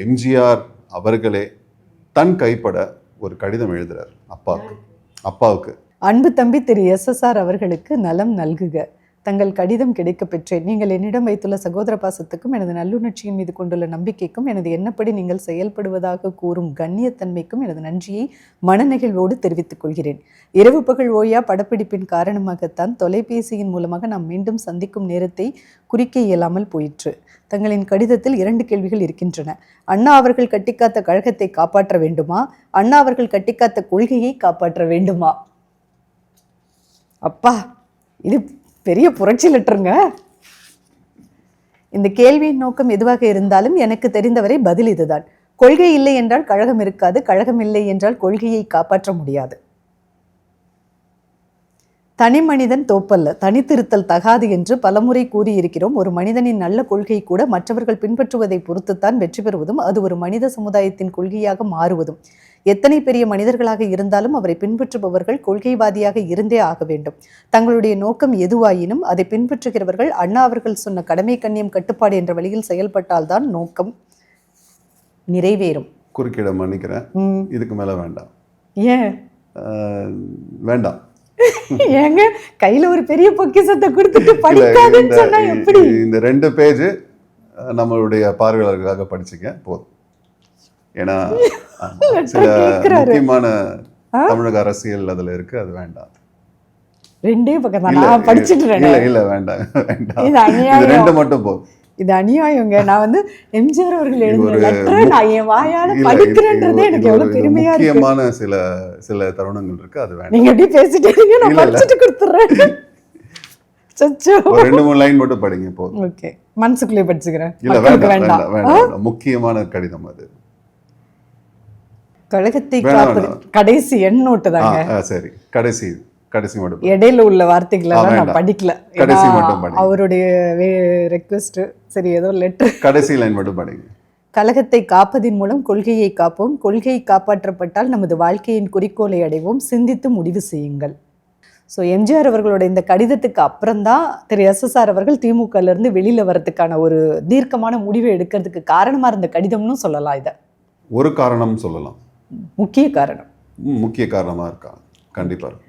எம்ஜிஆர் அவர்களே தன் கைப்பட ஒரு கடிதம் எழுதுறார் அப்பாவுக்கு. அன்பு தம்பி திரு SSR அவர்களுக்கு நலம் நல்குக. தங்கள் கடிதம் கிடைக்க பெற்றேன். நீங்கள் என்னிடம் வைத்துள்ள சகோதர பாசத்துக்கும் எனது நல்லுணர்ச்சியின் மீது கொண்டுள்ள நம்பிக்கைக்கும் எனது எண்ணப்படி நீங்கள் செயல்படுவதாக கூறும் கண்ணியத்தன்மைக்கும் எனது நன்றியை மனநெகிழ்வோடு தெரிவித்துக் கொள்கிறேன். இரவு பகல் ஓயா படப்பிடிப்பின் காரணமாகத்தான் தொலைபேசியின் மூலமாக நாம் மீண்டும் சந்திக்கும் நேரத்தை குறிக்க இயலாமல் போயிற்று. தங்களின் கடிதத்தில் 2 கேள்விகள் இருக்கின்றன. அண்ணா அவர்கள் கட்டிக்காத்த கழகத்தை காப்பாற்ற வேண்டுமா? அண்ணா அவர்கள் கட்டிக்காத்த கொள்கையை காப்பாற்ற வேண்டுமா? அப்பா, இது பெரிய புரட்சி லெட்டருங்க. இந்த கேள்வியின் நோக்கம் எதுவாக இருந்தாலும் எனக்கு தெரிந்தவரை பதில் இதுதான். கொள்கை இல்லை என்றால் கழகம் இருக்காது, கழகம் இல்லை என்றால் கொள்கையை காப்பாற்ற முடியாது. தனி மனிதன் தோப்பல்ல, தனித்திருத்தல் தகாது என்று பலமுறை கூறியிருக்கிறோம். ஒரு மனிதனின் நல்ல கொள்கை கூட மற்றவர்கள் பின்பற்றுவதை பொறுத்துத்தான் வெற்றி பெறுவதும் அது ஒரு மனித சமுதாயத்தின் கொள்கையாக மாறுவதும். எத்தனை பெரிய மனிதர்களாக இருந்தாலும் அவரை பின்பற்றுபவர்கள் கொள்கைவாதியாக இருந்தே ஆக வேண்டும். தங்களுடைய நோக்கம் எதுவாயினும் அதை பின்பற்றுகிறவர்கள் அண்ணா அவர்கள் சொன்ன கடமை கண்ணியம் கட்டுப்பாடு என்ற வழியில் செயல்பட்டால்தான் நோக்கம் நிறைவேறும். குறுக்கிட மன்னிக்கிறேன், இதுக்கு மேல வேண்டாம். ஏன் வேண்டாம்? ஏங்க கையில ஒரு பெரிய பொக்கிஷத்தை கொடுத்துட்டு படிக்காதுன்னு சொன்னா எப்படி? இந்த 2 பேஜ் நம்மளுடைய பார்வையாளர்களுக்காக படிச்சுக்க போதும். ஏன்னா சில முக்கியமான தமிழக அரசியல் அதுல இருக்கு, அது வேண்டாம். 2 பக்கம் நான் படிச்சுட்டு இல்ல வேண்டாம். இது 2 மட்டும் போதும். இது அநியாயங்க. நான் எம்ஜிஆர் அவர்கள் எழுதின லெட்டரை நான் என் வாயால படிக்கிறேன்றதே எனக்கு எவ்வளவு பெருமையா இருக்கு. முக்கியமான சில தருணங்கள் இருக்கு, அது வேண்டாம். நீங்க எப்படி பேசிட்டே இருக்கீங்க, நான் படிச்சிட்டு கொடுத்துறேன். சச்சோ, 2-3 லைன் மட்டும் படிங்க போதும். ஓகே, மனசுக்குள்ளே படிச்சுக்கிறேன். இல்ல வேண்டாம். முக்கியமான கடிதம் அது. கழகத்தை காப்பது கடைசி எண் நோட்டு தாங்க. சரி, கடைசி மட்டும். இடையில உள்ள வார்த்தைகளை நான் படிக்கல. கடைசி மட்டும் படிங்க. அவருடைய ரெக்வெஸ்ட். சரி, ஏதோ லெட்டர். கடைசி லைன் மட்டும் படிங்க. கழகத்தை காப்பதின் மூலம் கொள்கையை காப்போம். கொள்கை காப்பாற்றப்பட்டால் நமது வாழ்க்கையின் குறிக்கோளை அடைவோம். சிந்தித்து முடிவு செய்யுங்கள். ஸோ எம்ஜிஆர் அவர்களோட இந்த கடிதத்துக்கு அப்புறம்தான் திரு SSR அவர்கள் திமுகலேருந்து வெளியில் வர்றதுக்கான ஒரு தீர்க்கமான முடிவை எடுக்கிறதுக்கு காரணமாக இருந்த கடிதம்னு சொல்லலாம். இதை ஒரு காரணம் சொல்லலாம். முக்கிய காரணமாக இருக்கா? கண்டிப்பாக.